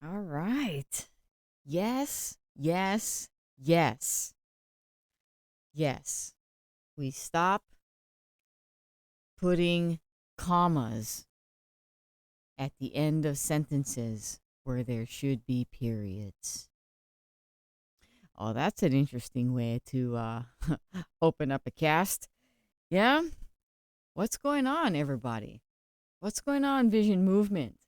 All right. Yes, yes, yes, yes. We stop putting commas at the end of sentences where there should be periods. Oh, that's an interesting way to open up a cast. Yeah? What's going on, everybody? What's going on, Vision Movement?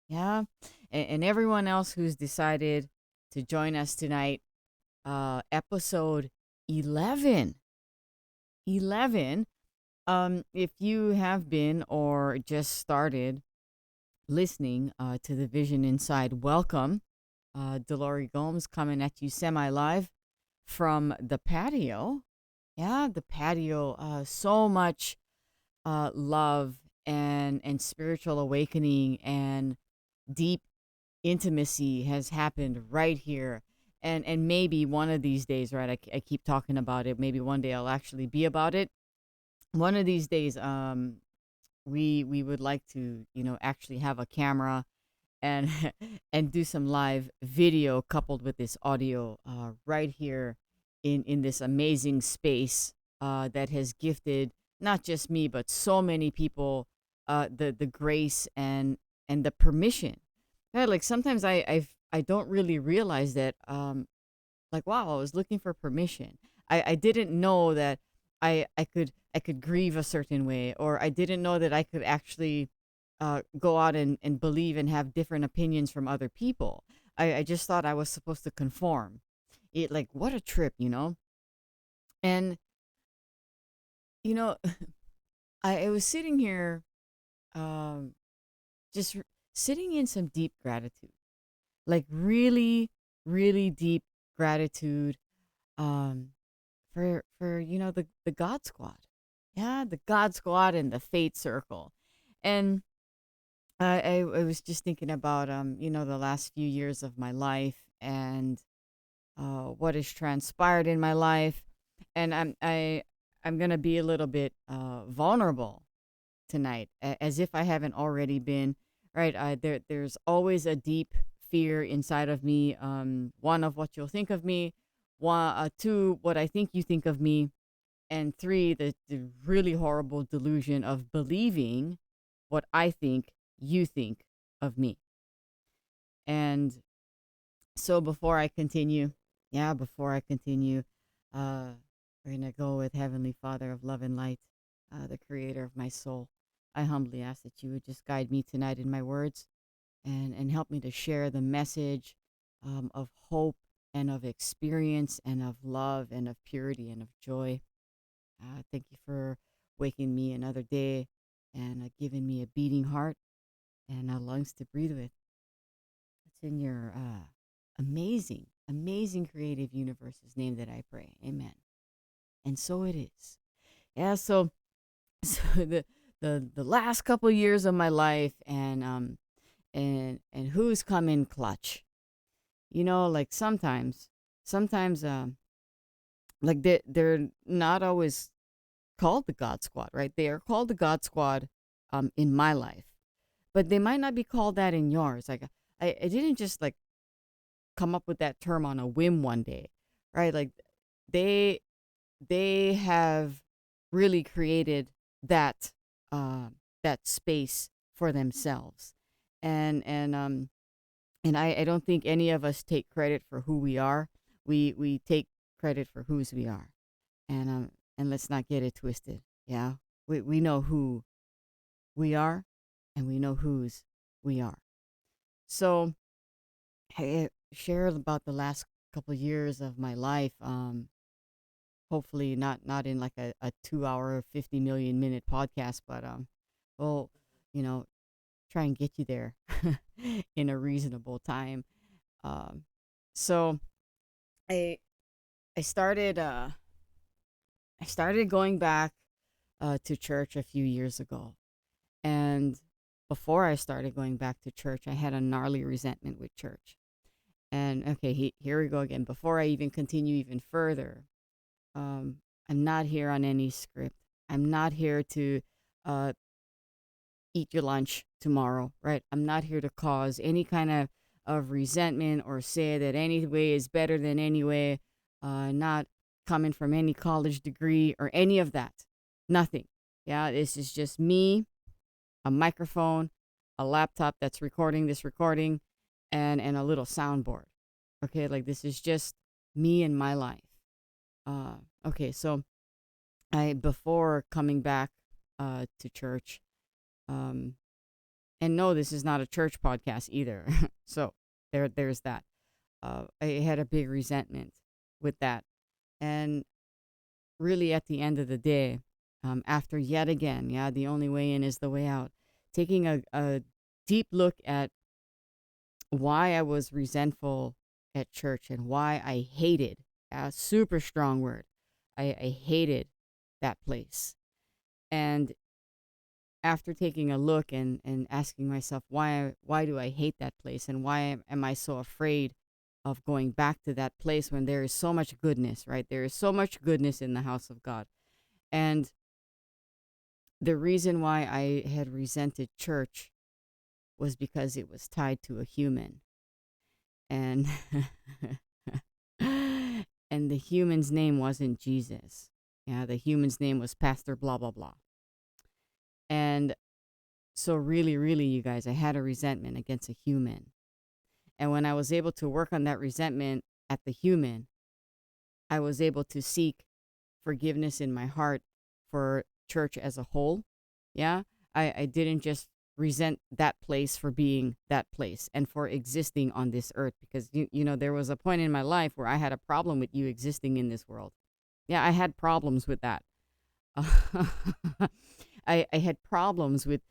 Yeah? And everyone else who's decided to join us tonight, episode 11. 11. If you have been or just started listening to the Vision Inside, welcome. Delory Gomes coming at you semi live from the patio. Yeah, the patio. So much love and spiritual awakening and deep intimacy has happened right here. And maybe one of these days, right? I keep talking about it. Maybe one day I'll actually be about it. One of these days, we would like to, actually have a camera and and do some live video coupled with this audio right here in this amazing space that has gifted not just me but so many people the grace and the permission. Yeah, like sometimes I don't really realize that like wow, I was looking for permission. I didn't know that I could grieve a certain way, or I didn't know that I could actually go out and believe and have different opinions from other people. I just thought I was supposed to conform. It like what a trip, you know? And you know, I was sitting here um just sitting in some deep gratitude. Like really, really deep gratitude um for the God Squad. Yeah, the God Squad and the Fate Circle. And I was just thinking about the last few years of my life and what has transpired in my life, and I'm gonna be a little bit vulnerable tonight, as if I haven't already been. Right, there's always a deep fear inside of me. One, of what you'll think of me. One, two, what I think you think of me. And three, the really horrible delusion of believing what I think you think of me. And so before I continue, uh, we're going to go with Heavenly Father of love and light, the creator of my soul. I humbly ask that you would just guide me tonight in my words and help me to share the message of hope and of experience and of love and of purity and of joy. Thank you for waking me another day and giving me a beating heart and lungs to breathe with. It's in your amazing, amazing creative universe's name that I pray. Amen. And so it is. Yeah. So, so the last couple years of my life and who's come in clutch. Like sometimes like they're not always called the God Squad, right? They are called the God Squad in my life, but they might not be called that in yours. Like I didn't just like come up with that term on a whim one day, right? Like they they have really created that uh, that space for themselves, and and I don't think any of us take credit for who we are. We take credit for whose we are, and let's not get it twisted. Yeah, we know who we are, and we know whose we are. So I share about the last couple years of my life. Hopefully not in like a 2 hour 50 million minute podcast, but we'll you know try and get you there in a reasonable time. Um, so I I started I started going back to church a few years ago, and before I started going back to church, I had a gnarly resentment with church. And okay, here we go again. Before I even continue even further, um, I'm not here on any script. I'm not here to uh, eat your lunch tomorrow, right? I'm not here to cause any kind of of resentment or say that any way is better than any way, not coming from any college degree or any of that. Nothing. Yeah, this is just me, a microphone, a laptop that's recording this recording, and a little soundboard. Okay, like this is just me and my life. Uh, okay, so I before coming back to church, um, and no, this is not a church podcast either. So there's that. I had a big resentment with that, and really at the end of the day, after yet again, yeah, the only way in is the way out. Taking a deep look at why I was resentful at church and why I hated, a super strong word, I hated that place. And after taking a look and asking myself why do I hate that place and why am I so afraid of going back to that place when there is so much goodness, right? There is so much goodness in the house of God. And the reason why I had resented church was because it was tied to a human. And and the human's name wasn't Jesus. Yeah, the human's name was Pastor blah blah blah. And so really, really, you guys, I had a resentment against a human. And when I was able to work on that resentment at the human, I was able to seek forgiveness in my heart for church as a whole. Yeah. I didn't just resent that place for being that place and for existing on this earth because, there was a point in my life where I had a problem with you existing in this world. Yeah, I had problems with that. I had problems with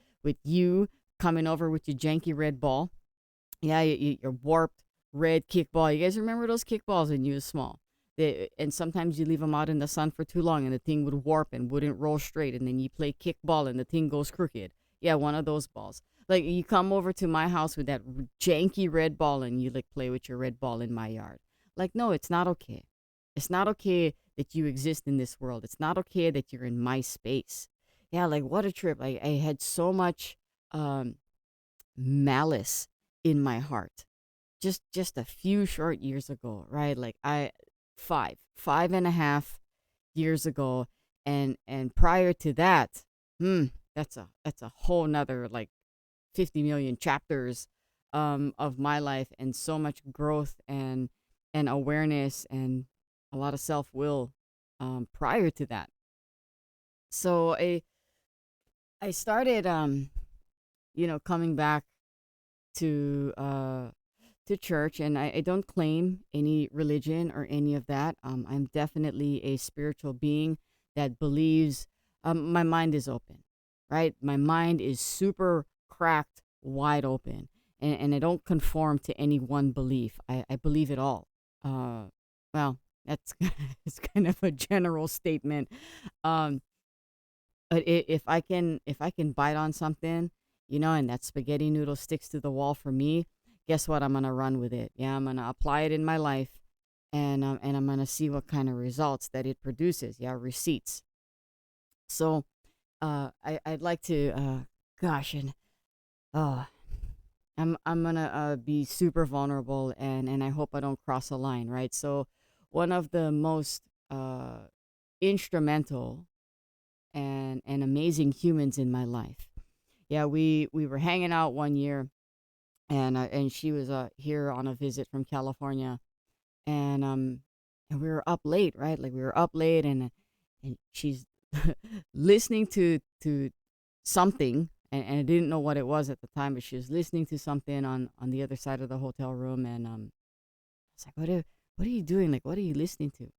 you coming over with your janky red ball. Yeah, your warped red kickball. You guys remember those kickballs when you was small? And sometimes you leave them out in the sun for too long and the thing would warp and wouldn't roll straight. And then you play kickball and the thing goes crooked. Yeah, one of those balls. Like you come over to my house with that janky red ball and you like play with your red ball in my yard. Like, no, it's not okay. It's not okay that you exist in this world. It's not okay that you're in my space. Yeah, like what a trip. I had so much um, malice in my heart just a few short years ago, right? Like five and a half years ago, and prior to that, that's a whole nother like 50 million chapters of my life and so much growth and awareness and a lot of self will prior to that. So I started coming back to to church, and I don't claim any religion or any of that. I'm definitely a spiritual being that believes. My mind is open, right? My mind is super cracked, wide open, and I don't conform to any one belief. I believe it all. Uh, well, that's it's kind of a general statement. Um, but if I can bite on something, and that spaghetti noodle sticks to the wall for me, guess what? I'm gonna run with it. Yeah, I'm gonna apply it in my life, and I'm gonna see what kind of results that it produces. Yeah, receipts. So, I'd like to, gosh, and oh, I'm gonna be super vulnerable, and I hope I don't cross a line, right? So, one of the most instrumental and amazing humans in my life. Yeah, we were hanging out one year, and she was here on a visit from California, and we were up late, right? Like we were up late, and she's listening to something, and I didn't know what it was at the time, but she was listening to something on the other side of the hotel room, and I was like, what are you doing? Like, what are you listening to?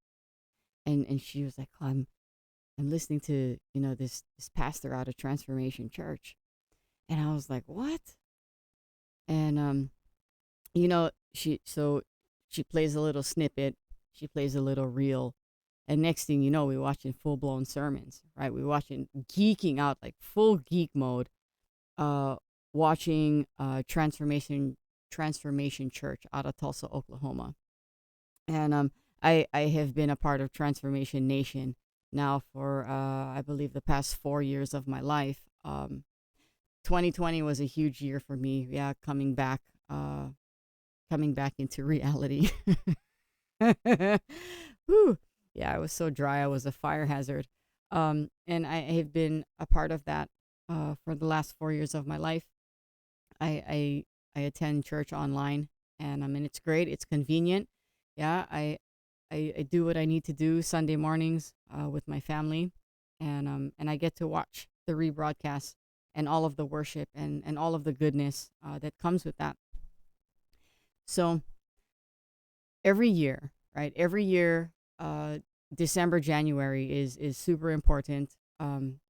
And she was like, oh, I'm listening to this pastor out of Transformation Church, and I was like, what? And she plays a little snippet, she plays a little reel, and next thing you know, we're watching full blown sermons, right? We're watching geeking out like full geek mode, uh, watching Transformation Church out of Tulsa, Oklahoma, and I have been a part of Transformation Nation now for I believe the past 4 years of my life. 2020 was a huge year for me. Yeah, coming back. coming back into reality. Whew. Yeah, I was so dry. I was a fire hazard. And I have been a part of that for the last 4 years of my life. I, I I attend church online, and I mean it's great. It's convenient. Yeah, I do what I need to do Sunday mornings with my family, and I get to watch the rebroadcast and all of the worship and all of the goodness that comes with that. So every year, right? Every year, December, January is super important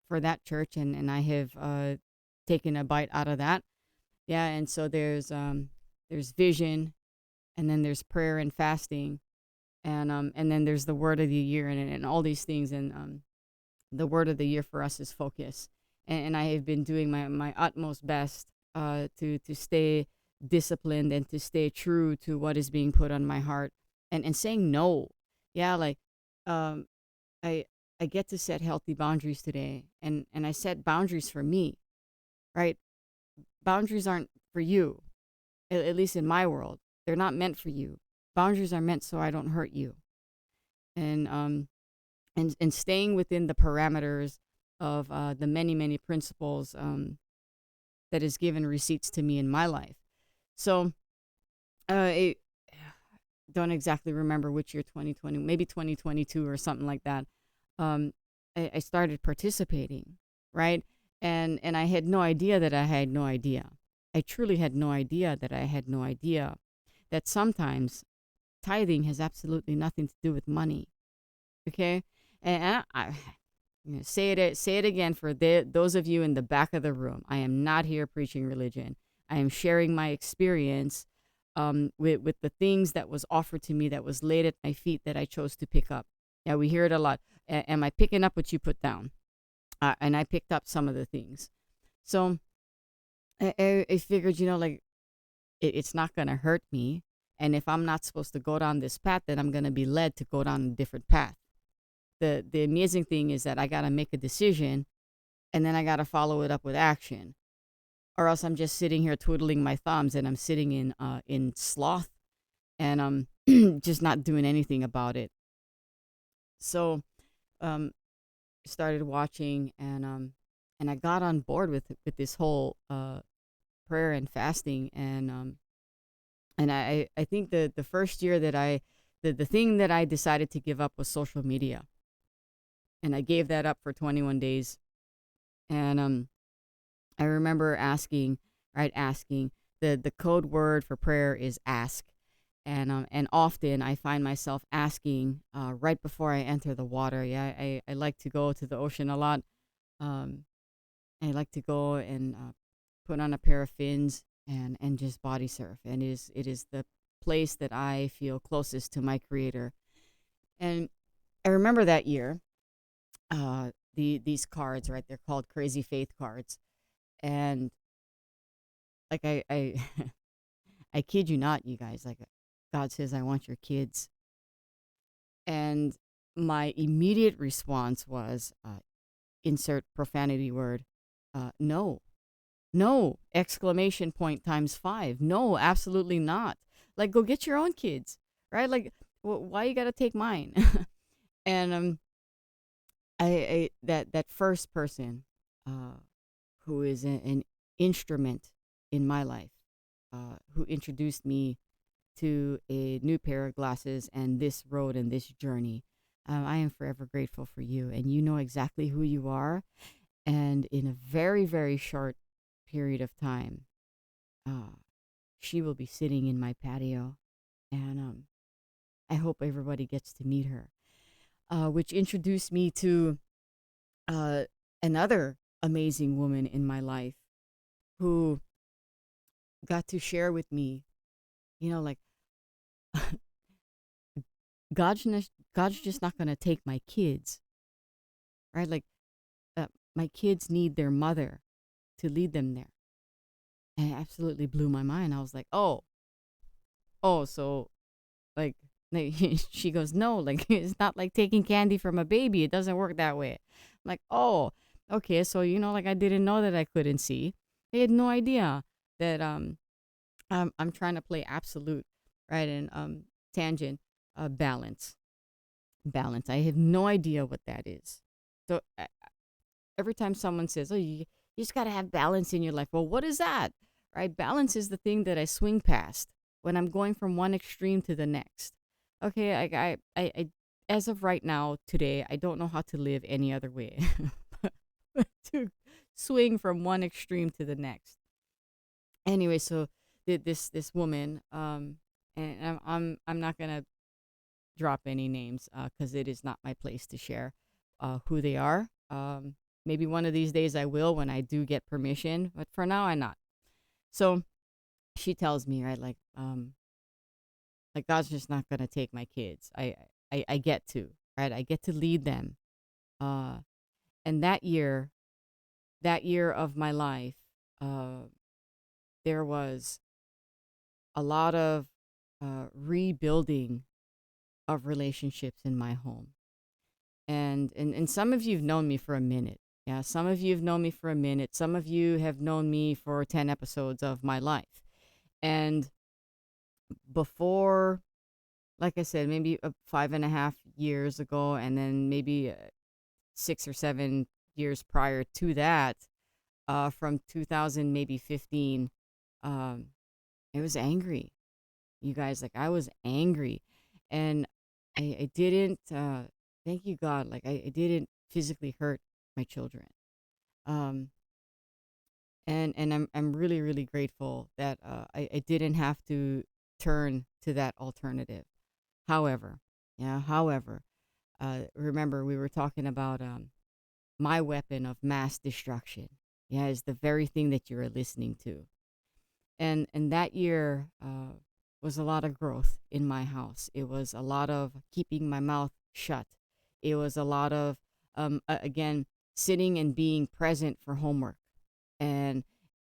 for that church, and I have taken a bite out of that. Yeah, and so there's vision, and then there's prayer and fasting, and then there's the word of the year, and all these things, and the word of the year for us is focus, and I have been doing my utmost best to stay disciplined and to stay true to what is being put on my heart, and saying no. Yeah, like um I I get to set healthy boundaries today, and I set boundaries for me, right? Boundaries aren't for you, at least in my world. They're not meant for you. Boundaries are meant so I don't hurt you. And staying within the parameters of the many principles that is given receipts to me in my life. So I don't exactly remember which year, 2020, maybe 2022 or something like that. Um, I started participating, right? And I had no idea that I had no idea. I truly had no idea that I had no idea that sometimes tithing has absolutely nothing to do with money. Okay, and you know, say it again for those of you in the back of the room. I am not here preaching religion. I am sharing my experience with the things that was offered to me, that was laid at my feet, that I chose to pick up. Yeah, we hear it a lot. Am I picking up what you put down? And I picked up some of the things. So I figured, like it's not gonna hurt me. And if I'm not supposed to go down this path, then I'm gonna be led to go down a different path. The amazing thing is that I gotta make a decision, and then I gotta follow it up with action, or else I'm just sitting here twiddling my thumbs, and I'm sitting in sloth, and I'm just not doing anything about it. So um started watching, and I got on board with this whole prayer and fasting, and I think the first year that the thing that I decided to give up was social media, and I gave that up for 21 days. And I remember asking, right, asking. The code word for prayer is ask. And often I find myself asking right before I enter the water. Yeah, I like to go to the ocean a lot. Um, I like to go and put on a pair of fins and just body surf. And it is the place that I feel closest to my creator. And I remember that year, these cards, right? They're called Crazy Faith cards. And like I I kid you not, you guys, like God says I want your kids. And my immediate response was insert profanity word. No. No! Exclamation point times five. No, absolutely not. Like, go get your own kids, right? Like, why you gotta take mine? And I that first person, uh, who is an instrument in my life, who introduced me to a new pair of glasses and this road and this journey. I am forever grateful for you, and you know exactly who you are. And in a very short period of time, uh, she will be sitting in my patio, and I hope everybody gets to meet her. Which introduced me to uh, another amazing woman in my life who got to share with me, like God's just not gonna take my kids, right? Like my kids need their mother to lead them there, and it absolutely blew my mind. I was like, oh, so like she goes, no, like it's not like taking candy from a baby. It doesn't work that way. I'm like, oh, okay, so like I didn't know that I couldn't see. I had no idea that I'm trying to play absolute, right? And tangent, balance, balance. I have no idea what that is. So every time someone says, "Oh, you just got to have balance in your life," well, what is that? Right? Balance is the thing that I swing past when I'm going from one extreme to the next. Okay, as of right now, today, I don't know how to live any other way but to swing from one extreme to the next. Anyway, so this woman, and I'm not gonna drop any names because it is not my place to share who they are. Maybe one of these days I will when I do get permission, but for now I'm not. So she tells me, right, like God's just not gonna take my kids. I get to, right, I get to lead them. Uh, and that year of my life, uh, there was a lot of rebuilding of relationships in my home. And some of you have known me for a minute. Yeah, some of you have known me for a minute. Some of you have known me for 10 episodes of my life. And before, like I said, maybe 5.5 years ago, and then maybe 6 or 7 years prior to that, from 2000, maybe 15, um, it was angry. You guys, like I was angry. And I didn't, thank you, God, like I didn't physically hurt my children. Um, and I'm really really grateful that I didn't have to turn to that alternative. However, yeah, however, remember we were talking about my weapon of mass destruction. Yeah, is the very thing that you are listening to. And that year was a lot of growth in my house. It was a lot of keeping my mouth shut. It was a lot of again sitting and being present for homework, and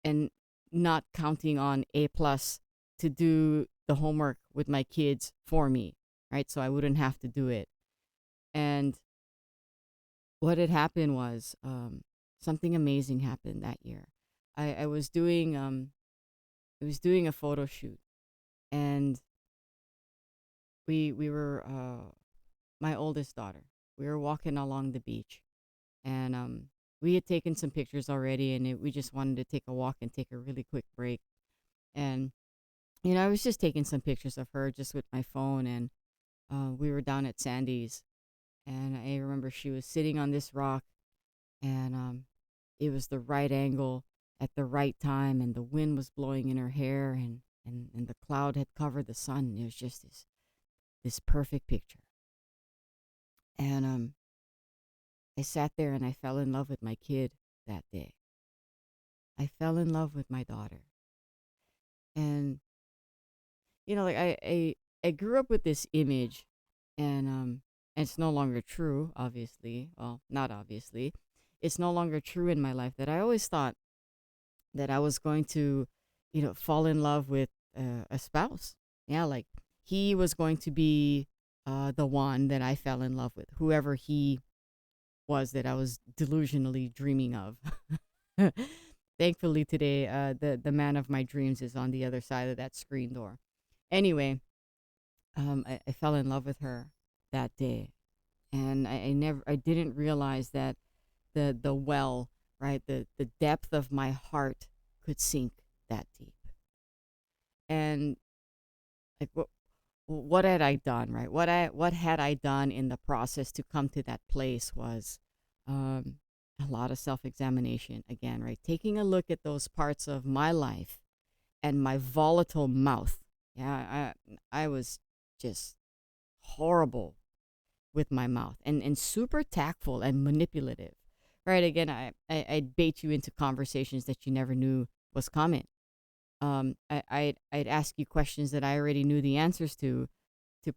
and not counting on A plus to do the homework with my kids for me, right? So I wouldn't have to do it. And what had happened was something amazing happened that year. I was doing a photo shoot, and we were my oldest daughter. We were walking along the beach, and we had taken some pictures already, and we just wanted to take a walk and take a really quick break. And I was just taking some pictures of her just with my phone, and we were down at Sandy's, and I remember she was sitting on this rock, and it was the right angle at the right time, and the wind was blowing in her hair, and the cloud had covered the sun. It was just this perfect picture. And I sat there and I fell in love with my kid that day. I fell in love with my daughter. And like I grew up with this image, and it's no longer true, obviously. Well, not obviously. It's no longer true in my life that I always thought that I was going to, fall in love with a spouse. Yeah, like he was going to be the one that I fell in love with, whoever he was that I was delusionally dreaming of. Thankfully, today, the man of my dreams is on the other side of that screen door. Anyway, I fell in love with her that day, and I didn't realize that the well, right, the depth of my heart could sink that deep. And like what had I done, right? What had I done in the process to come to that place was um, a lot of self examination again, right? Taking a look at those parts of my life and my volatile mouth. Yeah, I was just horrible with my mouth, and super tactful and manipulative. Right? Again, I'd bait you into conversations that you never knew was coming. I'd ask you questions that I already knew the answers to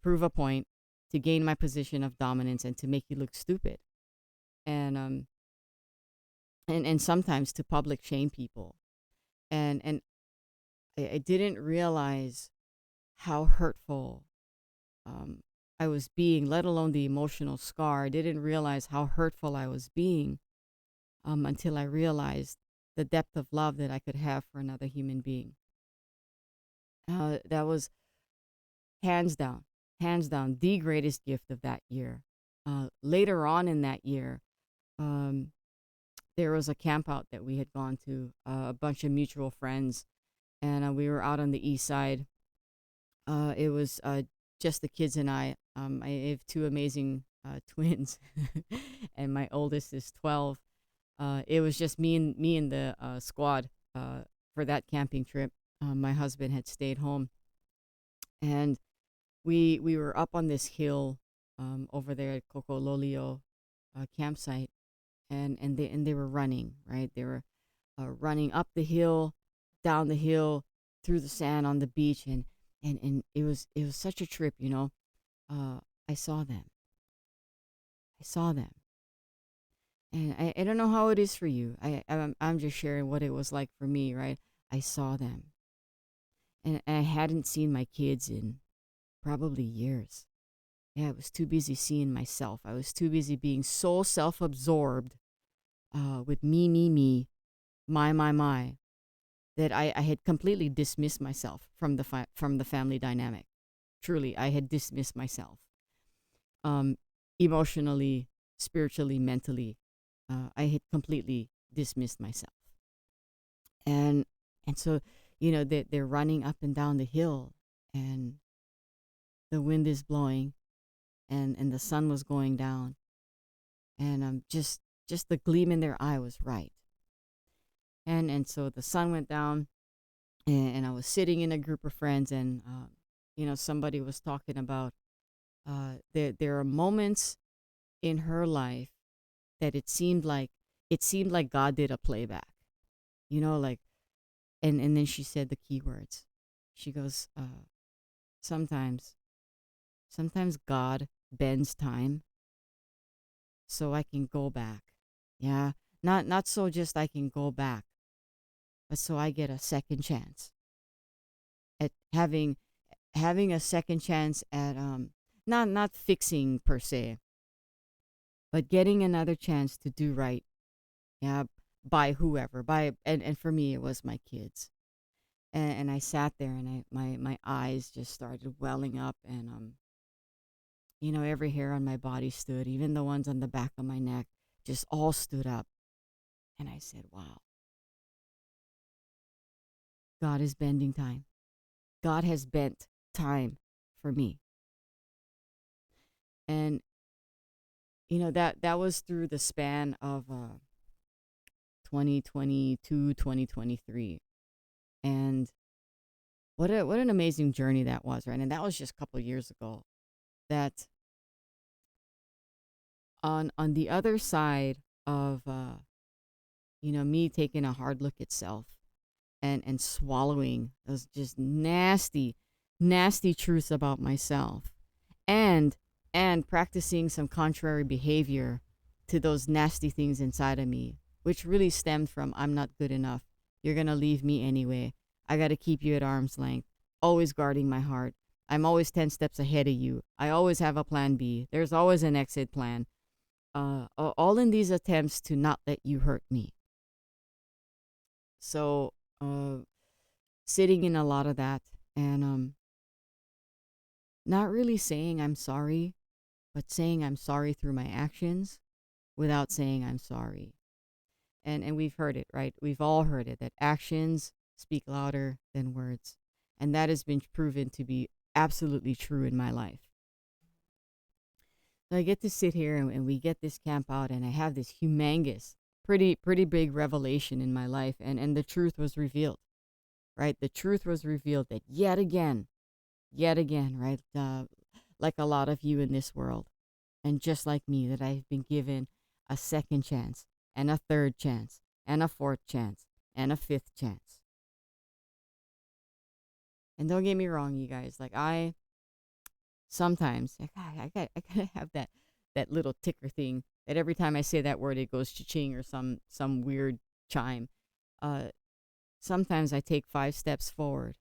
prove a point, to gain my position of dominance, and to make you look stupid. And and sometimes to public shame people. And I didn't realize how hurtful um, I was being, let alone the emotional scar. I didn't realize how hurtful I was being until I realized the depth of love that I could have for another human being. That was hands down, hands down, the greatest gift of that year. Later on in that year, um, there was a camp out that we had gone to, a bunch of mutual friends, and we were out on the east side. It was just the kids and I. I have two amazing twins, and my oldest is 12. It was just me and the squad for that camping trip. My husband had stayed home, and we were up on this hill over there at Kokololio campsite, and they were running, right. They were running up the hill, down the hill, through the sand on the beach, and it was such a trip, you know. Uh, I saw them. I saw them, and I don't know how it is for you. I'm just sharing what it was like for me, right? I saw them, and I hadn't seen my kids in probably years. Yeah, I was too busy seeing myself. I was too busy being so self-absorbed with me, my, that I had completely dismissed myself from from the family dynamic. Truly, I had dismissed myself, um, emotionally, spiritually, mentally. I had completely dismissed myself, and so they're running up and down the hill, and the wind is blowing, and the sun was going down, and just the gleam in their eye was right, and so the sun went down, and I was sitting in a group of friends, and somebody was talking about there are moments in her life that it seemed like God did a playback, like, and then she said the key words. She goes, sometimes sometimes God bends time so I can go back. Yeah, not so just I can go back, but so I get a second chance at having a second chance at not fixing per se, but getting another chance to do right. Yeah, by whoever, and for me it was my kids. And I sat there, and my eyes just started welling up, and every hair on my body stood, even the ones on the back of my neck just all stood up. And I said, wow, God is bending time. God has bent time for me. And that was through the span of 2022, 2023. And what an amazing journey that was, right? And that was just a couple of years ago. That on the other side of me taking a hard look at self, and swallowing those just nasty truths about myself, and practicing some contrary behavior to those nasty things inside of me, which really stemmed from I'm not good enough. You're going to leave me anyway. I got to keep you at arm's length, always guarding my heart. I'm always 10 steps ahead of you. I always have a plan B. There's always an exit plan. All in these attempts to not let you hurt me. So, sitting in a lot of that, and not really saying I'm sorry, but saying I'm sorry through my actions without saying I'm sorry. And we've heard it, right? We've all heard it, that actions speak louder than words. And that has been proven to be absolutely true in my life. So I get to sit here, and we get this camp out, and I have this humongous, pretty big revelation in my life, and the truth was revealed, right? The truth was revealed that yet again, right? Like a lot of you in this world, and just like me, that I've been given a second chance, and a third chance, and a fourth chance, and a fifth chance. And don't get me wrong, you guys. Like, I sometimes I gotta have that little ticker thing that every time I say that word, it goes cha-ching, or some weird chime. Uh, Sometimes I take 5 steps forward,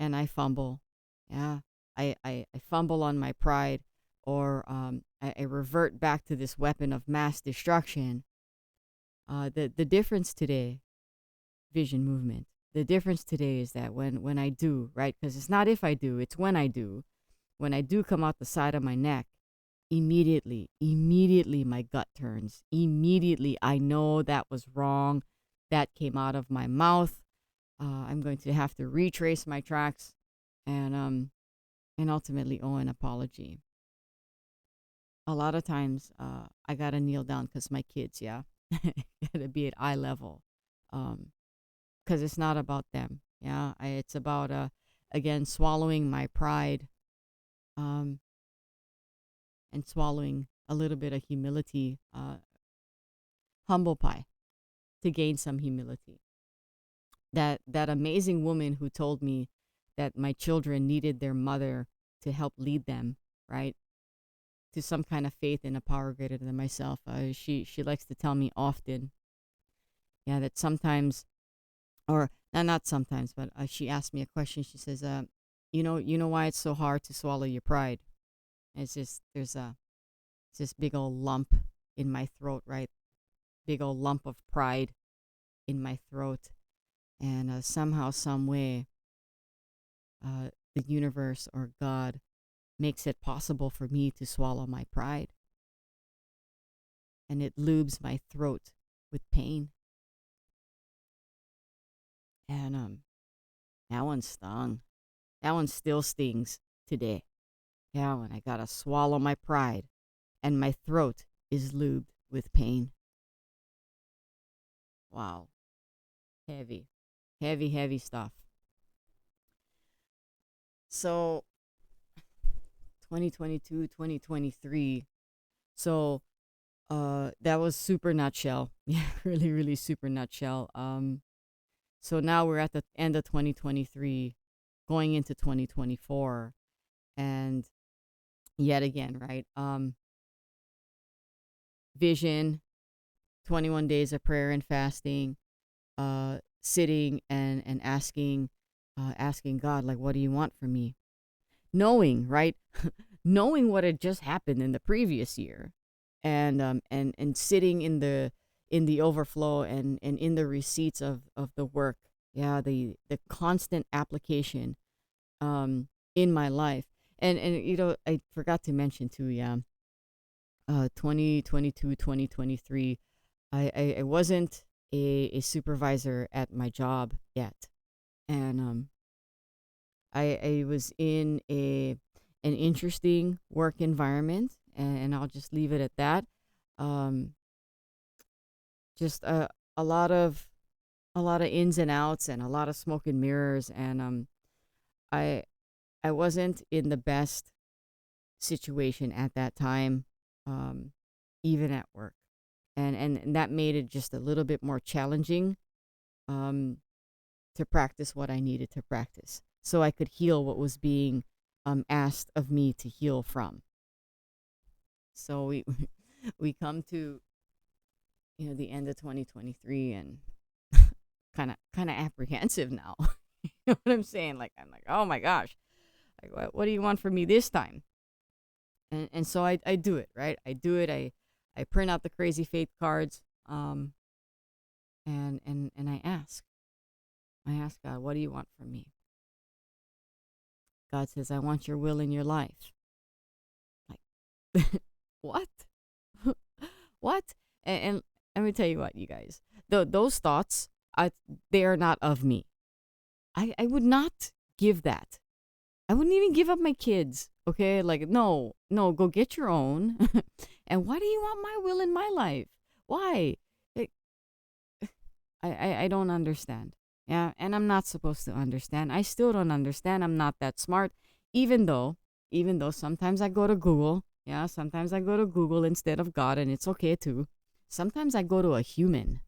and I fumble. Yeah, I fumble on my pride, or I revert back to this weapon of mass destruction. The difference today, Vision Movement, The difference today is that when I do, right? Because it's not if I do, it's when I do. When I do come out the side of my neck, immediately my gut turns. Immediately I know that was wrong. That came out of my mouth. I'm going to have to retrace my tracks and ultimately owe an apology. A lot of times I gotta kneel down because my kids, yeah, gotta be at eye level, because it's not about them. Yeah, it's about again swallowing my pride, um, and swallowing a little bit of humility, humble pie to gain some humility. That amazing woman who told me that my children needed their mother to help lead them, right, to some kind of faith in a power greater than myself. She likes to tell me often, yeah, that sometimes, or not sometimes, but she asked me a question. She says, you know why it's so hard to swallow your pride? It's just it's this big old lump in my throat, right? Big old lump of pride in my throat, and somehow, some way, the universe or God makes it possible for me to swallow my pride, and it lubes my throat with pain. And that one stung. That one still stings today. Yeah, when I gotta swallow my pride, and my throat is lubed with pain. Wow, heavy, heavy, heavy stuff. So 2022, 2023. So that was super nutshell. Yeah, really, really super nutshell. So now we're at the end of 2023, going into 2024, and yet again, right? Vision, 21 days of prayer and fasting, sitting and asking God, like, what do you want from me? Knowing, right? Knowing what had just happened in the previous year, and sitting in the overflow and in the receipts of the work. Yeah, the constant application in my life. And I forgot to mention too, yeah, 2022, 2023, I wasn't a supervisor at my job yet. And I was in an interesting work environment, and I'll just leave it at that. Um, just a lot of a lot of ins and outs and a lot of smoke and mirrors, and I I wasn't in the best situation at that time, um, even at work, and that made it just a little bit more challenging, um, to practice what I needed to practice, so I could heal what was being asked of me to heal from. So we we come to the end of 2023, and kind of apprehensive now. You know what I'm saying? Like, I'm like, oh my gosh, like, what do you want from me this time? And so I do it, right. I do it. I print out the crazy faith cards, and I ask God, what do you want from me? God says, I want your will in your life. Like, what? What? And let me tell you what, you guys, those thoughts, they are not of me. I would not give that. I wouldn't even give up my kids. Okay, like, no, no, go get your own. And why do you want my will in my life? Why? Like, I don't understand. Yeah, and I'm not supposed to understand. I still don't understand. I'm not that smart, even though, sometimes I go to Google. Yeah, sometimes I go to Google instead of God, and it's okay too. Sometimes I go to a human.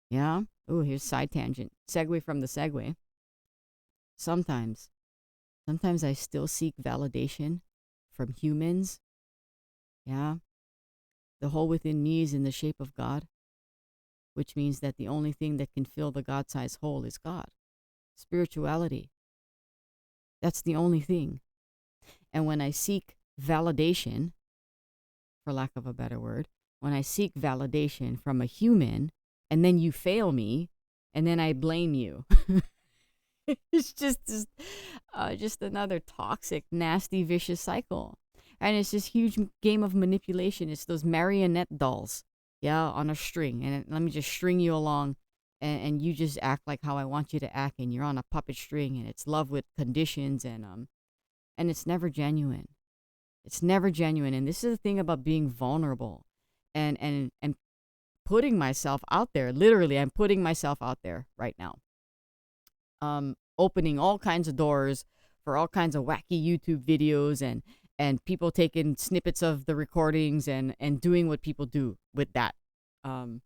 Yeah. Oh, here's side tangent. Segue from the segue. Sometimes, I still seek validation from humans. Yeah. The hole within me is in the shape of God, which means that the only thing that can fill the God sized hole is God. Spirituality. That's the only thing. And when I seek validation, for lack of a better word, when I seek validation from a human, and then you fail me, and then I blame you. It's just another toxic, nasty, vicious cycle. And it's this huge game of manipulation. It's those marionette dolls, yeah, on a string. And let me just string you along, and you just act like how I want you to act. And you're on a puppet string, and it's love with conditions, and it's never genuine. It's never genuine. And this is the thing about being vulnerable, and putting myself out there. Literally, I'm putting myself out there right now. Opening all kinds of doors for all kinds of wacky YouTube videos, and people taking snippets of the recordings, and doing what people do with that. Um,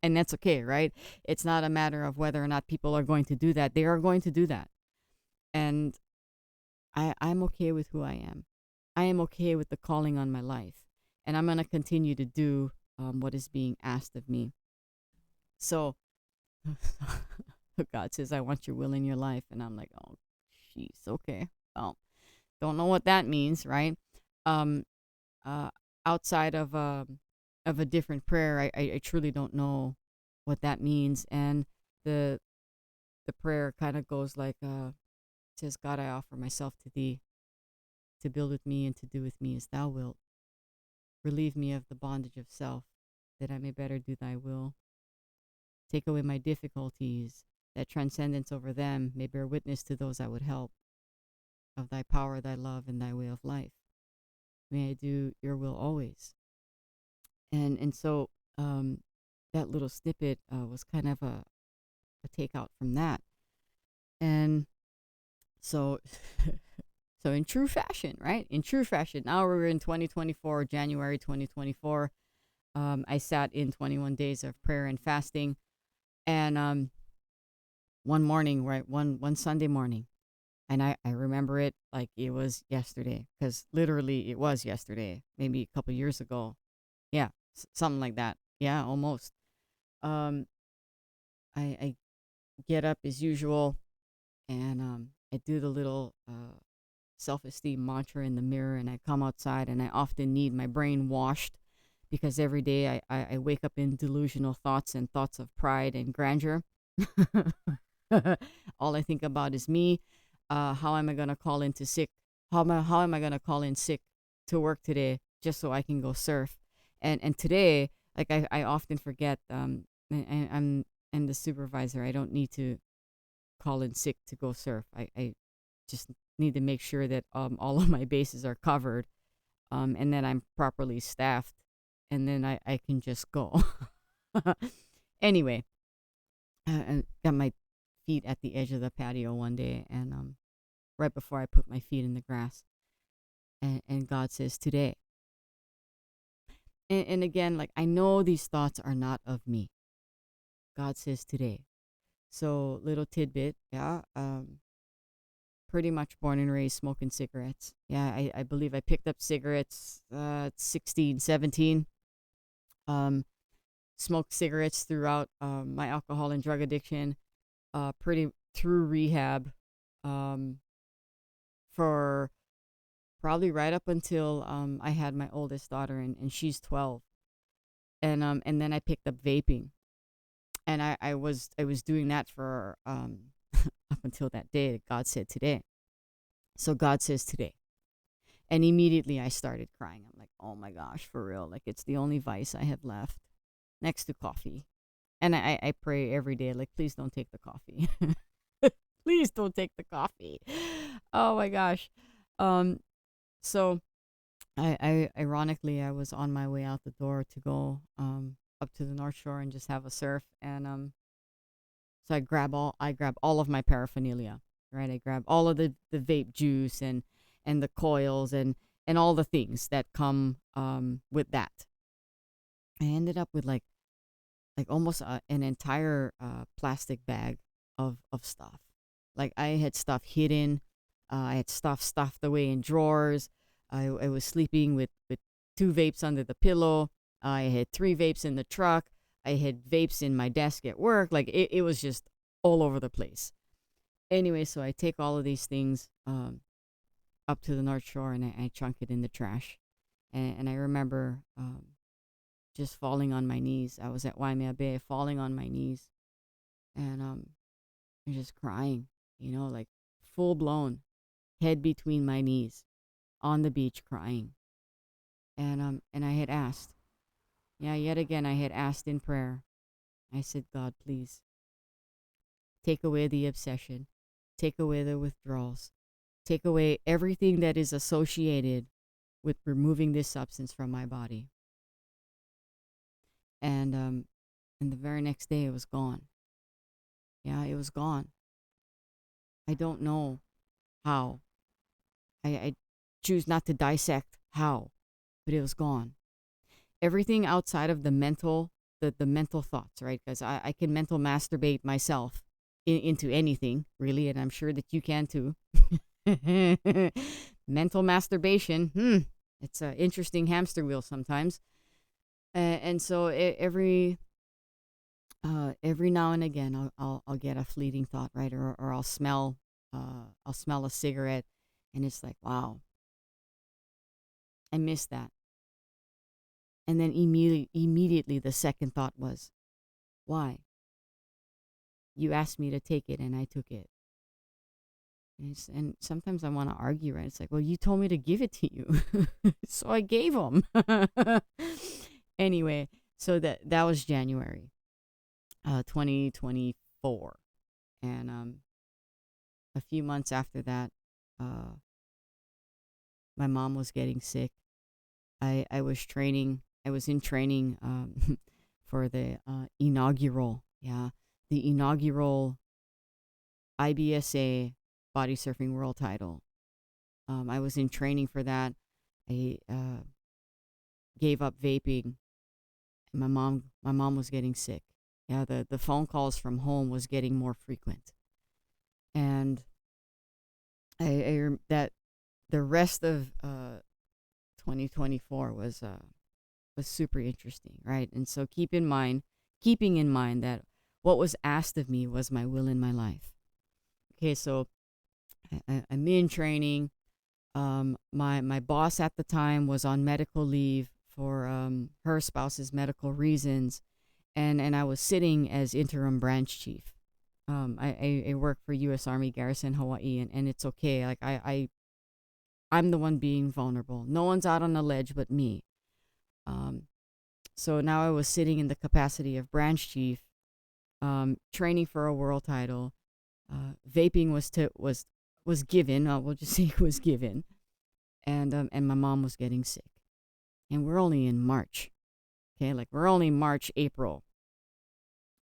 and that's okay, right? It's not a matter of whether or not people are going to do that. They are going to do that. And I'm okay with who I am. I am okay with the calling on my life. And I'm going to continue to do what is being asked of me. So God says, I want your will in your life. And I'm like, oh, jeez, okay. Well, don't know what that means, right? Um, uh, Outside of a different prayer, I truly don't know what that means. And the the prayer kind of goes like, says, God, I offer myself to thee, to build with me and to do with me as thou wilt. Relieve me of the bondage of self, that I may better do thy will. Take away my difficulties, that transcendence over them may bear witness to those I would help, of thy power, thy love, and thy way of life. May I do your will always. And so that little snippet was kind of a takeout from that. And so so in true fashion, right? In true fashion, now we're in 2024, January 2024. I sat in 21 days of prayer and fasting, and one morning, right, one Sunday morning, and I remember it like it was yesterday, because literally it was yesterday, maybe a couple years ago. Yeah, something like that. Yeah, almost. Um, I get up as usual, and I do the little self-esteem mantra in the mirror, and I come outside, and I often need my brain washed, because every day I wake up in delusional thoughts and thoughts of pride and grandeur. All I think about is me. How am I gonna call into sick? How am I gonna call in sick to work today, just so I can go surf? And today, like I often forget. I'm the supervisor. I don't need to call in sick to go surf. I just need to make sure that all of my bases are covered, and that I'm properly staffed, and then I can just go. Anyway, I got my feet at the edge of the patio one day, and right before I put my feet in the grass, and God says, today. And again, like, I know these thoughts are not of me. God says today. So, little tidbit, yeah. Pretty much born and raised smoking cigarettes. Yeah, I believe I picked up cigarettes at 16, 17. Um, Smoked cigarettes throughout my alcohol and drug addiction, pretty through rehab, um, for probably right up until I had my oldest daughter, and she's 12. And then I picked up vaping, and I was doing that for up until that day that God said today. So God says today. And immediately I started crying. I'm like, oh my gosh, for real. Like, it's the only vice I have left next to coffee. And I pray every day, like, please don't take the coffee. Please don't take the coffee. Oh my gosh. Um, so I ironically, I was on my way out the door to go up to the North Shore and just have a surf. And so I grab all of my paraphernalia, right? I grab all of the vape juice, and the coils, and all the things that come with that. I ended up with like almost an entire plastic bag of stuff. Like, I had stuff hidden, I had stuff stuffed away in drawers. I was sleeping with two vapes under the pillow. I had three vapes in the truck. I had vapes in my desk at work. Like, it was just all over the place. Anyway, so I take all of these things up to the North Shore, and I chunk it in the trash. And I remember just falling on my knees. I was at Waimea Bay, falling on my knees, and I'm just crying, like full blown, head between my knees on the beach crying. And I had asked, yeah, yet again I had asked in prayer. I said, God, please take away the obsession, take away the withdrawals, take away everything that is associated with removing this substance from my body. And the very next day it was gone. Yeah, it was gone. I don't know how. I choose not to dissect how, but it was gone. Everything outside of the mental thoughts, right? Because I can mental masturbate myself into anything, really, and I'm sure that you can too. Mental masturbation, it's an interesting hamster wheel sometimes. And so every now and again, I'll get a fleeting thought, right? Or I'll smell a cigarette, and it's like, wow, I missed that. And then immediately the second thought was, why? You asked me to take it, and I took it. And sometimes I want to argue, right? It's like, well, you told me to give it to you, so I gave them. Anyway, so that was January, 2024, and a few months after that, uh, my mom was getting sick. I was training. I was in training for the the inaugural IBSA body surfing world title. I was in training for that. I gave up vaping. And my mom was getting sick. Yeah, the phone calls from home was getting more frequent, and that the rest of 2024 was super interesting, right? And so keeping in mind that what was asked of me was my will in my life. Okay, so I'm in training. My boss at the time was on medical leave for her spouse's medical reasons, and I was sitting as interim branch chief. I work for U.S. Army Garrison Hawaii, and it's okay. Like I'm the one being vulnerable. No one's out on the ledge but me. Um, so now I was sitting in the capacity of branch chief, training for a world title. Vaping was given. We'll just say it was given, and my mom was getting sick, and we're only in March. Okay, like we're only March, April,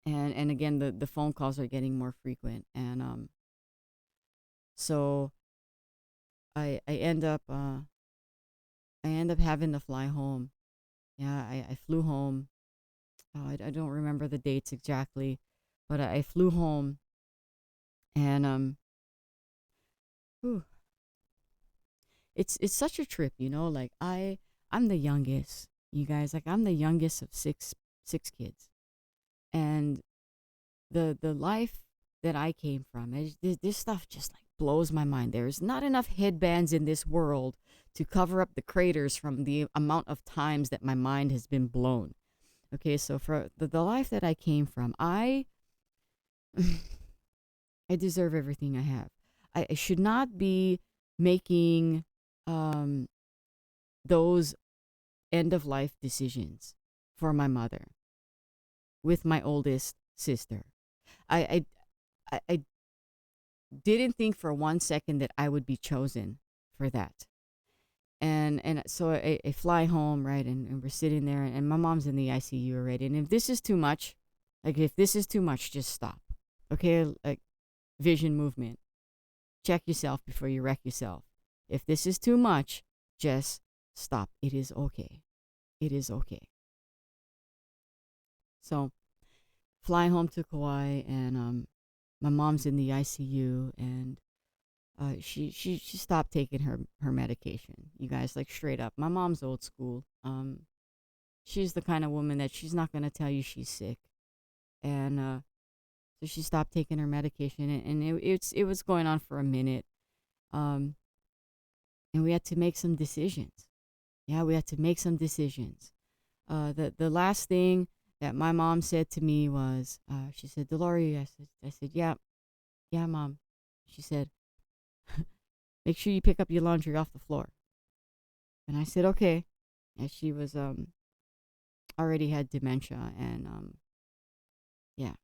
and again the phone calls are getting more frequent, and so I end up having to fly home. Yeah, I flew home. I don't remember the dates exactly, but I flew home, and whew, it's such a trip, Like I'm the youngest, you guys. Like I'm the youngest of six kids, and the life that I came from, this stuff just like blows my mind. There's not enough headbands in this world to cover up the craters from the amount of times that my mind has been blown. Okay, so for the life that I came from, I deserve everything I have. I should not be making um, those end of life decisions for my mother with my oldest sister. I, I didn't think for 1 second that I would be chosen for that. And so I fly home, right, and we're sitting there, and my mom's in the ICU already. And if this is too much, just stop. Okay, like vision movement. Check yourself before you wreck yourself. If this is too much, just stop. It is okay. It is okay. So fly home to Kauai, and my mom's in the ICU, and she stopped taking her medication. You guys, like straight up. My mom's old school. She's the kind of woman that she's not gonna tell you she's sick, and so she stopped taking her medication, and it was going on for a minute. Um, and we had to make some decisions. Yeah, we had to make some decisions. The last thing that my mom said to me was, she said, Delory, I said, yeah, yeah, mom. She said, make sure you pick up your laundry off the floor. And I said, okay. And she was already had dementia, and yeah,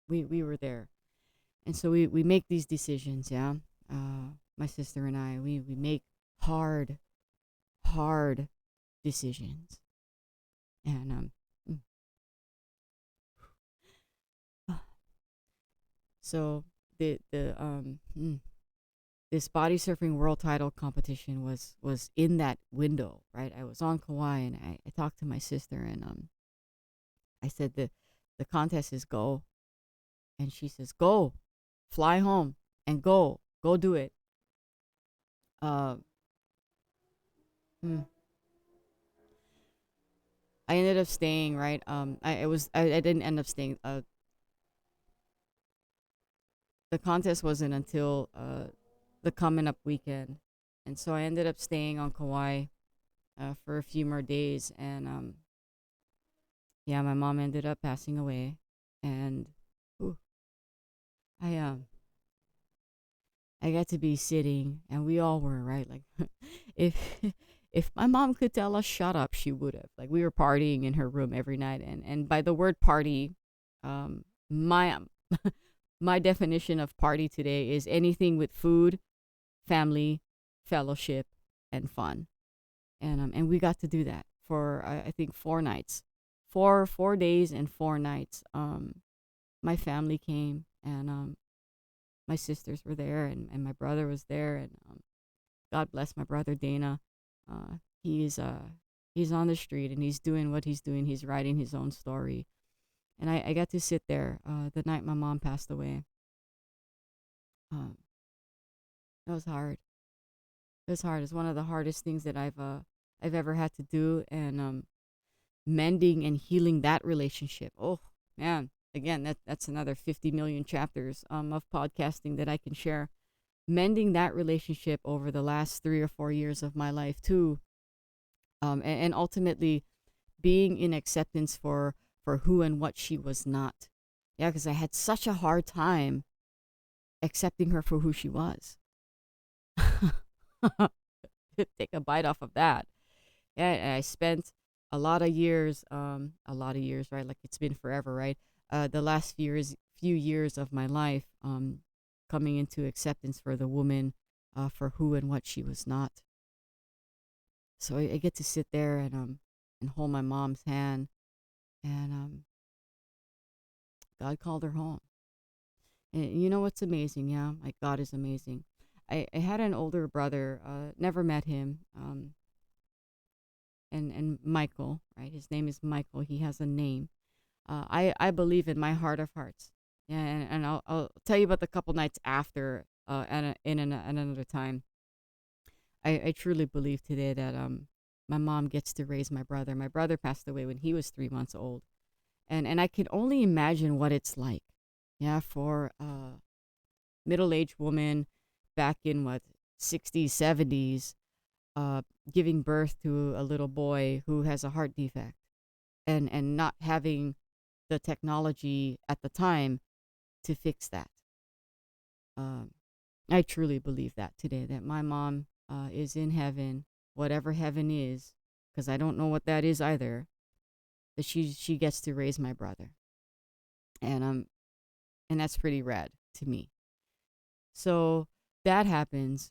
we were there, and so we make these decisions. Yeah, my sister and I, we make hard hard decisions, and mm, so this body surfing world title competition was in that window, right? I was on Kauai, and I talked to my sister, and I said the contest is go, and she says go, fly home, and go do it. Uh, hmm. I ended up staying, right. I didn't end up staying. The contest wasn't until the coming up weekend, and so I ended up staying on Kauai for a few more days, and yeah, my mom ended up passing away, and ooh, I I got to be sitting, and we all were, right. Like, if if my mom could tell us shut up, she would have. Like, we were partying in her room every night, and by the word party, my my definition of party today is anything with food, family, fellowship, and fun. And we got to do that for I think 4 nights, 4 days and 4 nights. My family came, and my sisters were there, and my brother was there, and God bless my brother Dana. Uh, he's he's on the street, and he's doing what he's doing. He's writing his own story, and I got to sit there the night my mom passed away. Um, it was hard. It was hard. It's one of the hardest things that I've ever had to do, and mending and healing that relationship. Oh man, again, that's another 50 million chapters of podcasting that I can share. Mending that relationship over the last 3 or 4 years of my life too, and ultimately being in acceptance for who and what she was not. Yeah, because I had such a hard time accepting her for who she was. Take a bite off of that. Yeah, and I spent a lot of years, right? Like, it's been forever, right? The last few years of my life, coming into acceptance for the woman, for who and what she was not. So I get to sit there and hold my mom's hand, and God called her home. And you know what's amazing? Yeah, like, God is amazing. I had an older brother, never met him, and Michael, right? His name is Michael. He has a name. I believe in my heart of hearts. Yeah, and I'll tell you about the couple nights after, another time. I truly believe today that my mom gets to raise my brother. My brother passed away when he was 3 months old, and I can only imagine what it's like. Yeah, for a middle aged woman back in what 60s, 70s, uh, giving birth to a little boy who has a heart defect, and not having the technology at the time to fix that. Um, I truly believe that today, that my mom is in heaven, whatever heaven is, because I don't know what that is either. That she gets to raise my brother, and and that's pretty rad to me. So that happens,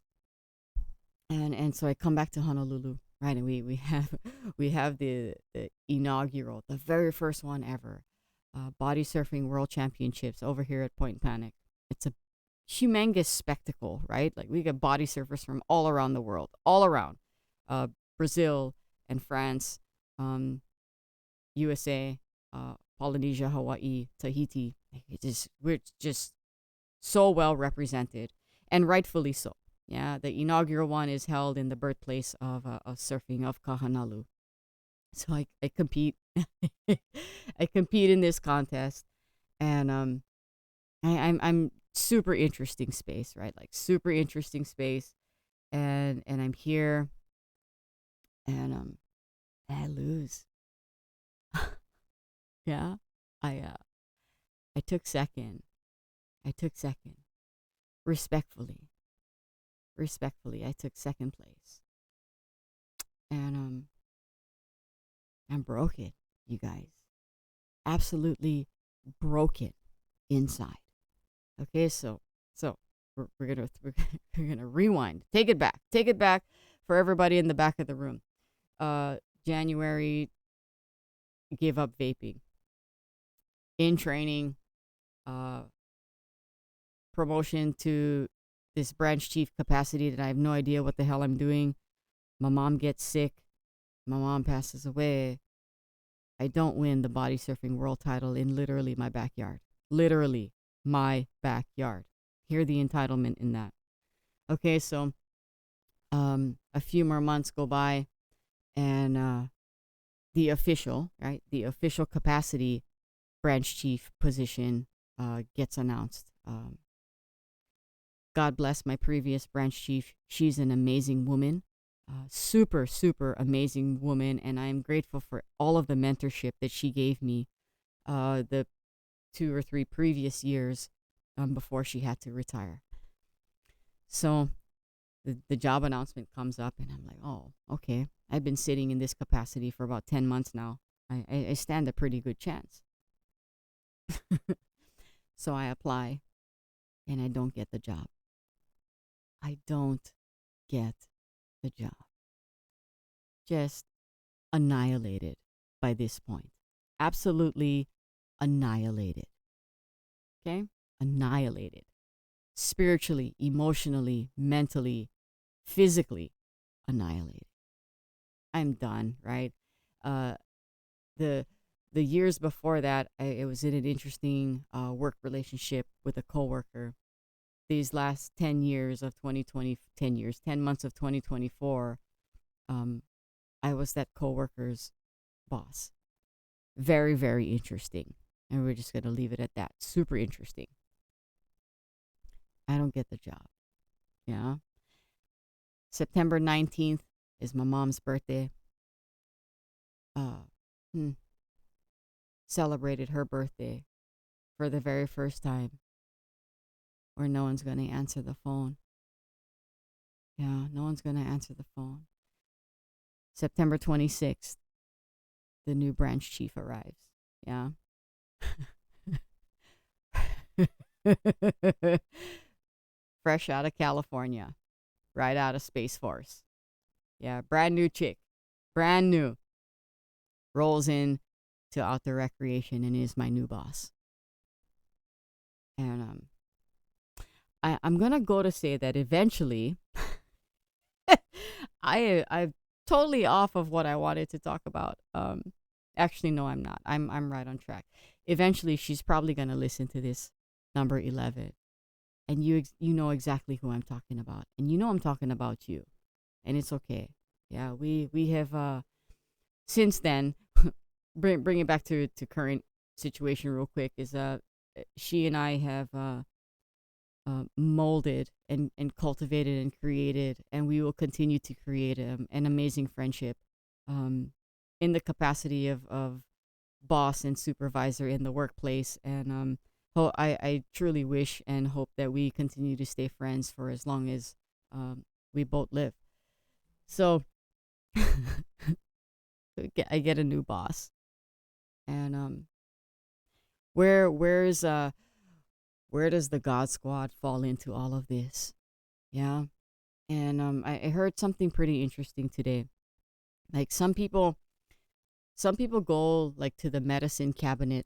and so I come back to Honolulu, right, and we have we have the inaugural, the very first one ever, body surfing world championships over here at Point Panic. It's a humongous spectacle, right? Like, we get body surfers from all around the world, all around, uh, Brazil and France, um, USA, Polynesia, Hawaii, Tahiti. We're just so well represented, and rightfully so. Yeah, the inaugural one is held in the birthplace of surfing of Kahanalu. So I compete, I compete in this contest, and I'm super interesting space, right? Like, super interesting space, and I'm here, and I lose. Yeah. I I took second. I took second. Respectfully. Respectfully, I took second place. And I'm broken, you guys. Absolutely broken inside. Okay, so we're gonna rewind. Take it back for everybody in the back of the room. January, gave up vaping. In training, uh, promotion to this branch chief capacity that I have no idea what the hell I'm doing. My mom gets sick. My mom passes away. I don't win the body surfing world title in literally my backyard. Literally my backyard. Hear the entitlement in that. Okay, so a few more months go by, and the official, right, the official capacity branch chief position gets announced. God bless my previous branch chief. She's an amazing woman, super, super amazing woman, and I am grateful for all of the mentorship that she gave me the 2 or 3 previous years before she had to retire. So the job announcement comes up, and I'm like, oh, okay. I've been sitting in this capacity for about 10 months now. I stand a pretty good chance. So I apply, and I don't get the job. I don't get the job. Just annihilated by this point. Absolutely annihilated. Okay? Annihilated. Spiritually, emotionally, mentally, physically annihilated. I'm done, right? Uh, the the years before that, I was in an interesting work relationship with a coworker. These last 10 years of 2020, 10 years, 10 months of 2024, um, I was that coworker's boss. Very, very interesting. And we're just going to leave it at that. Super interesting. I don't get the job. Yeah. September 19th is my mom's birthday. Uh, hmm, Celebrated her birthday for the very first time where no one's going to answer the phone. Yeah, no one's going to answer the phone. September 26th, the new branch chief arrives. Yeah. Fresh out of California, right out of Space Force. Yeah, brand new chick. Brand new. Rolls in to outdoor recreation and is my new boss. And I'm gonna go to say that eventually I'm totally off of what I wanted to talk about. Actually no, I'm not. I'm right on track. Eventually she's probably gonna listen to this number 11, and you know exactly who I'm talking about, and you know I'm talking about you, and it's okay. Yeah, we have since then bring it back to current situation real quick is she and I have molded and cultivated and created, and we will continue to create an amazing friendship um, in the capacity of boss and supervisor in the workplace. And I truly wish and hope that we continue to stay friends for as long as we both live. So I get a new boss, and where's where does the God Squad fall into all of this? Yeah. And I heard something pretty interesting today. Like some people go like to the medicine cabinet,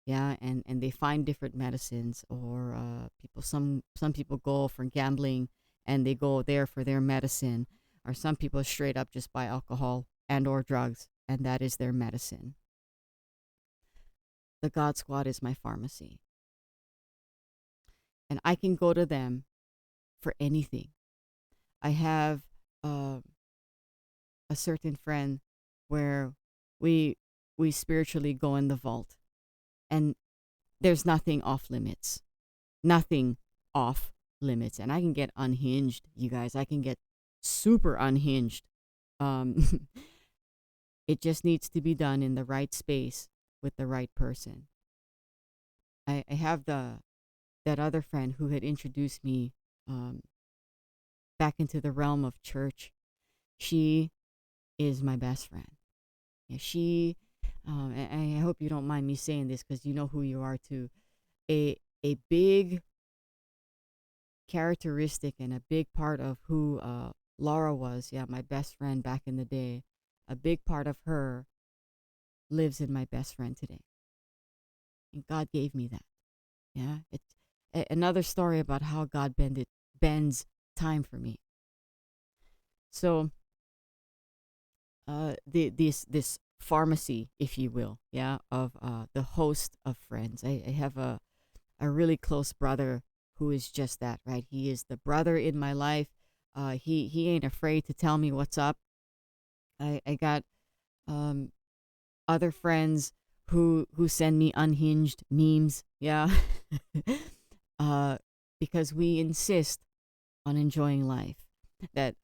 yeah, and they find different medicines, or some people go for gambling and they go there for their medicine, or some people straight up just buy alcohol and or drugs, and that is their medicine. The God Squad is my pharmacy, and I can go to them for anything. I have uh, a certain friend where we we spiritually go in the vault, and there's nothing off limits. Nothing off limits. And I can get unhinged, you guys. I can get super unhinged. Um it just needs to be done in the right space with the right person. I have that other friend who had introduced me um, back into the realm of church. She is my best friend. Yeah, she. And I hope you don't mind me saying this because you know who you are too. A big characteristic and a big part of who Laura was, yeah, my best friend back in the day, a big part of her lives in my best friend today. And God gave me that. Yeah. It's another story about how God bends time for me. So this pharmacy, if you will, yeah, of the host of friends. I have a really close brother who is just that, right? He is the brother in my life. He ain't afraid to tell me what's up. I got um other friends who send me unhinged memes, yeah. uh because we insist on enjoying life. That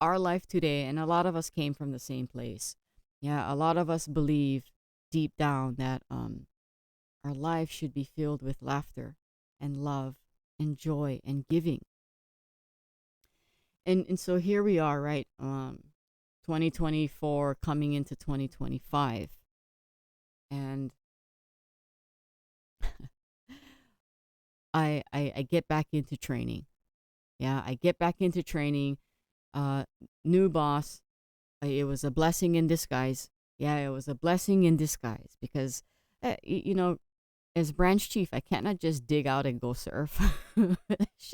our life today, and a lot of us came from the same place. Yeah, a lot of us believe deep down that our life should be filled with laughter and love and joy and giving. And so here we are, right? 2024 coming into 2025. And I get back into training. Yeah, I get back into training. Uh, New boss. It was a blessing in disguise. Yeah, it was a blessing in disguise because, you know, as branch chief, I cannot just dig out and go surf. Let's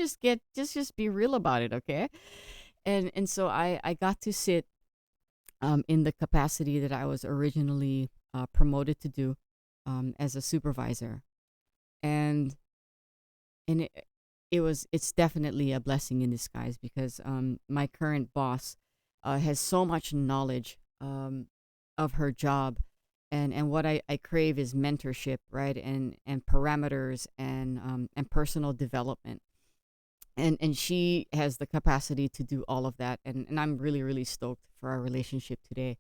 just be real about it, okay? And so I got to sit in the capacity that I was originally promoted to do as a supervisor, and it's definitely a blessing in disguise because my current boss has so much knowledge of her job, and what I crave is mentorship, right, and parameters and personal development, and she has the capacity to do all of that, and I'm really really stoked for our relationship today.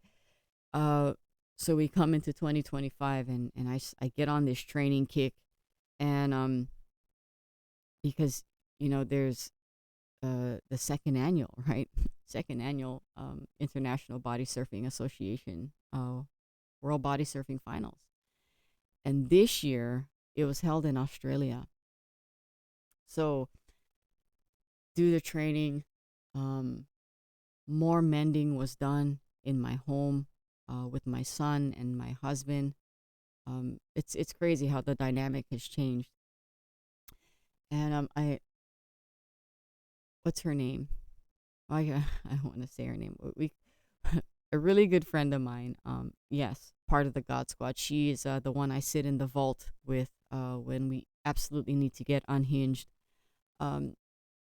uh so we come into 2025, and I get on this training kick, and because there's the second annual, right? Second annual International Body Surfing Association World Body Surfing Finals. And this year it was held in Australia. So do the training, um, more mending was done in my home with my son and my husband. It's crazy how the dynamic has changed. And I what's her name? I I don't want to say her name. We a really good friend of mine. Yes, part of the God Squad. She is the one I sit in the vault with when we absolutely need to get unhinged. Um,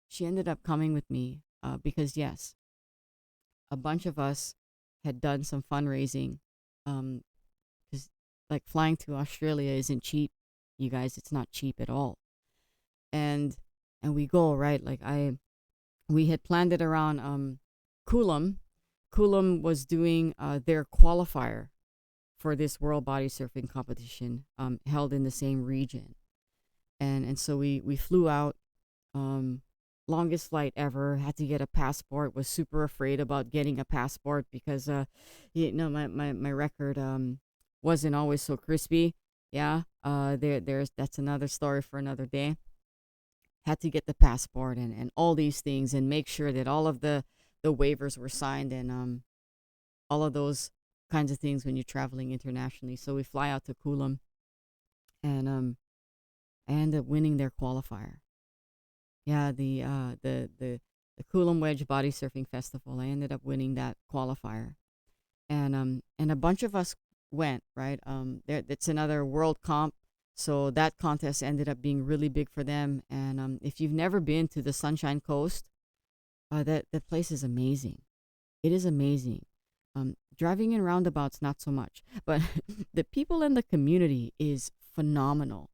she ended up coming with me because yes, a bunch of us had done some fundraising. Um, because like flying to Australia isn't cheap, you guys. It's not cheap at all. And we go right. Like we had planned it around Coolum. Coolum was doing their qualifier for this World Body Surfing competition held in the same region, and so we flew out. Um, Longest flight ever. Had to get a passport. Was super afraid about getting a passport because my record wasn't always so crispy. Yeah. There's that's another story for another day. Had to get the passport and all these things and make sure that all of the waivers were signed and all of those kinds of things when you're traveling internationally. So we fly out to Coolum, and I end up winning their qualifier. Yeah, the Coolum Wedge Body Surfing Festival. I ended up winning that qualifier, and a bunch of us went, right. There it's another world comp. So that contest ended up being really big for them. And if you've never been to the Sunshine Coast, that place is amazing. It is amazing. Driving in roundabouts, not so much, but the people in the community is phenomenal.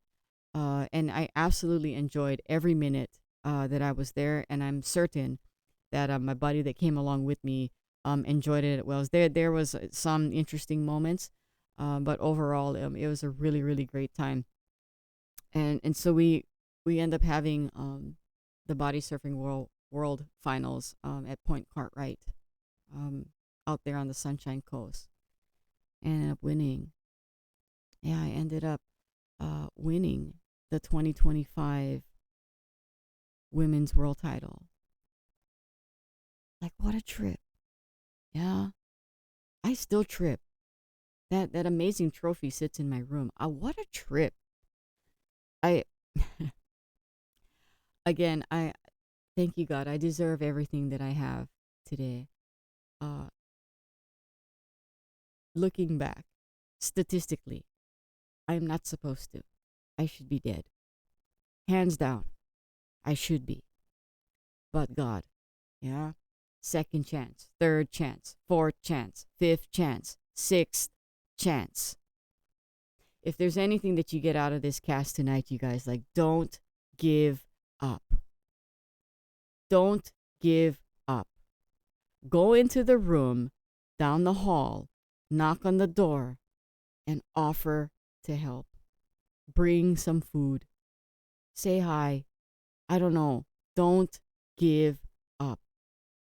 And I absolutely enjoyed every minute that I was there, and I'm certain that my buddy that came along with me enjoyed it as well. There was some interesting moments. But overall, it was a really, really great time. And so we end up having the body surfing world finals at Point Cartwright, um, out there on the Sunshine Coast, and ended up winning. Yeah, I ended up winning the 2025 women's world title. Like, what a trip! Yeah, I still trip. That amazing trophy sits in my room. What a trip! I again, I thank you, God. I deserve everything that I have today. Uh, Looking back, statistically, I am not supposed to. I should be dead. Hands down, I should be. But God, yeah, second chance, third chance, fourth chance, fifth chance, sixth chance. If there's anything that you get out of this cast tonight, you guys, like, don't give up. Don't give up. Go into the room, down the hall, knock on the door, and offer to help. Bring some food. Say hi. I don't know. Don't give up.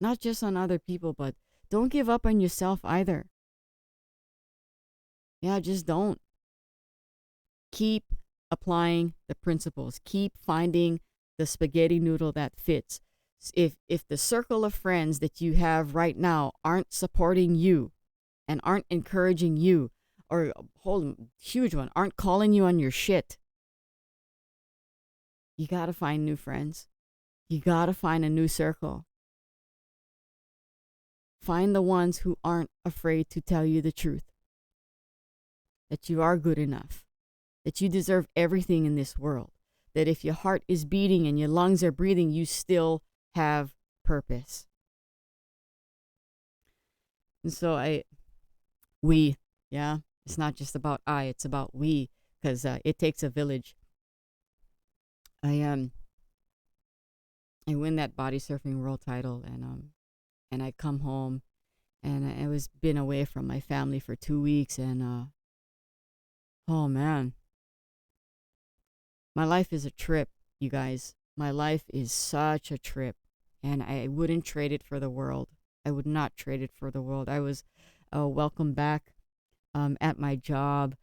Not just on other people, but don't give up on yourself either. Yeah, just don't. Keep applying the principles. Keep finding the spaghetti noodle that fits. If the circle of friends that you have right now aren't supporting you and aren't encouraging you, or whole huge one, aren't calling you on your shit, you got to find new friends. You got to find a new circle. Find the ones who aren't afraid to tell you the truth. That you are good enough. That you deserve everything in this world. That if your heart is beating and your lungs are breathing, you still have purpose. And so yeah, it's not just about it's about we, because it takes a village. I win that body surfing world title, and I come home, and I was been away from my family for 2 weeks, and oh man, my life is a trip, you guys. My life is such a trip, and I wouldn't trade it for the world. I would not trade it for the world. I was welcomed back at my job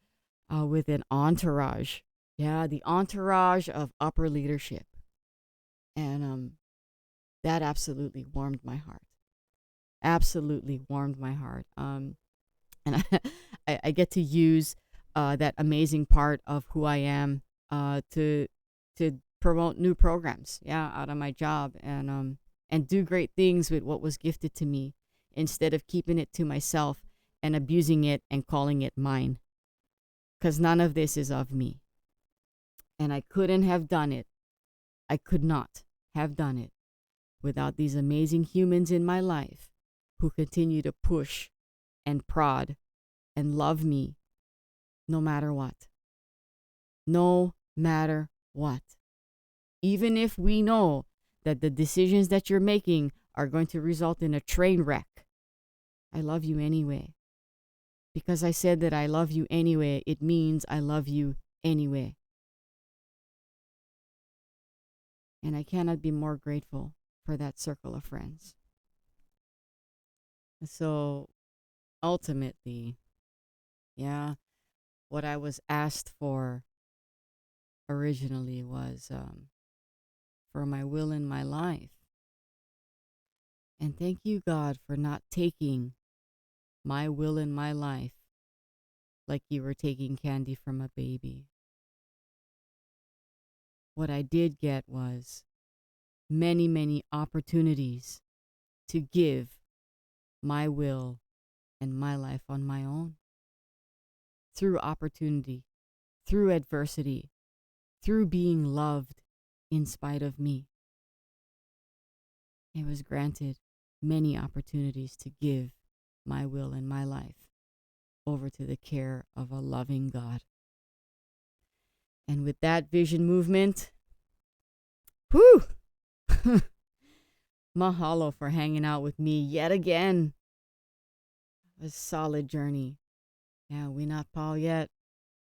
with an entourage. Yeah, the entourage of upper leadership. And that absolutely warmed my heart. Absolutely warmed my heart. And I get to use that amazing part of who I am to promote new programs, yeah, out of my job, and do great things with what was gifted to me, instead of keeping it to myself and abusing it and calling it mine. Because none of this is of me. And I couldn't have done it. I could not have done it without these amazing humans in my life who continue to push and prod and love me no matter what. No matter what. Even if we know that the decisions that you're making are going to result in a train wreck, I love you anyway. Because I said that I love you anyway, it means I love you anyway. And I cannot be more grateful for that circle of friends. So ultimately, yeah, what I was asked for originally was for my will in my life. And thank you, God, for not taking my will in my life like you were taking candy from a baby. What I did get was many, many opportunities to give my will and my life on my own. Through opportunity, through adversity, through being loved in spite of me. I was granted many opportunities to give my will and my life over to the care of a loving God. And with that vision movement, whew, mahalo for hanging out with me yet again. A solid journey. Yeah, we not Paul yet.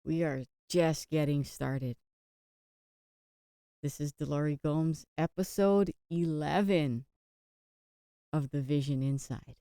We are just getting started. This is Delory Gomes, episode 11 of The Vision Inside.